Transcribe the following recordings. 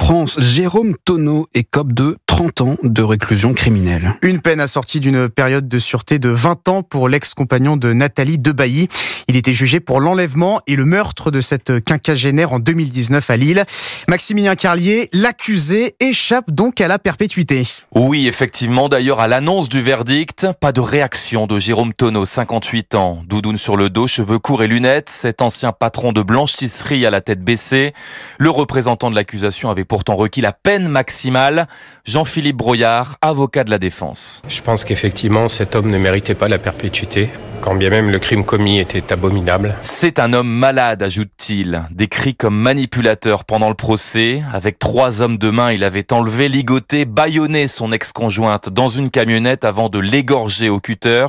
France, Jérôme Tonneau écope de 30 ans de réclusion criminelle. Une peine assortie d'une période de sûreté de 20 ans pour l'ex-compagnon de Nathalie Debailly. Il était jugé pour l'enlèvement et le meurtre de cette quinquagénaire en 2019 à Lille. Maximilien Carlier, l'accusé, échappe donc à la perpétuité. Oui, effectivement. D'ailleurs, à l'annonce du verdict, pas de réaction de Jérôme Tonneau, 58 ans. Doudoune sur le dos, cheveux courts et lunettes. Cet ancien patron de blanchisserie à la tête baissée. Le représentant de l'accusation avait pourtant requis la peine maximale. Jean-Philippe Broyard, avocat de la défense. Je pense qu'effectivement, cet homme ne méritait pas la perpétuité, quand bien même le crime commis était abominable. C'est un homme malade, ajoute-t-il, décrit comme manipulateur pendant le procès. Avec 3 hommes de main, il avait enlevé, ligoté, bâillonné son ex-conjointe dans une camionnette avant de l'égorger au cutter.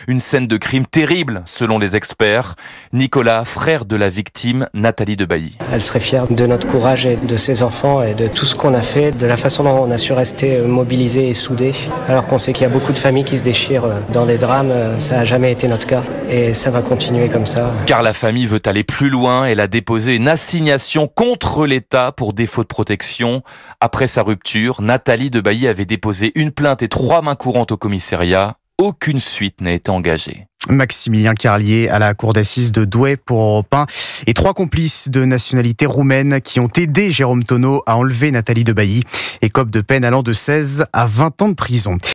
Une scène de crime terrible, selon les experts. Nicolas, frère de la victime, Nathalie Debailly. Elle serait fière de notre courage et de ses enfants et de tout ce qu'on a fait, de la façon dont on a su rester mobilisés et soudés. Alors qu'on sait qu'il y a beaucoup de familles qui se déchirent dans des drames, ça n'a jamais été notre cas et ça va continuer comme ça. Car la famille veut aller plus loin, elle a déposé une assignation contre l'État pour défaut de protection. Après sa rupture, Nathalie Debailly avait déposé une plainte et 3 mains courantes au commissariat. Aucune suite n'a été engagée. Maximilien Carlier à la cour d'assises de Douai pour Europe 1 et 3 complices de nationalité roumaine qui ont aidé Jérôme Tonneau à enlever Nathalie Debailly écopent de peine allant de 16 à 20 ans de prison.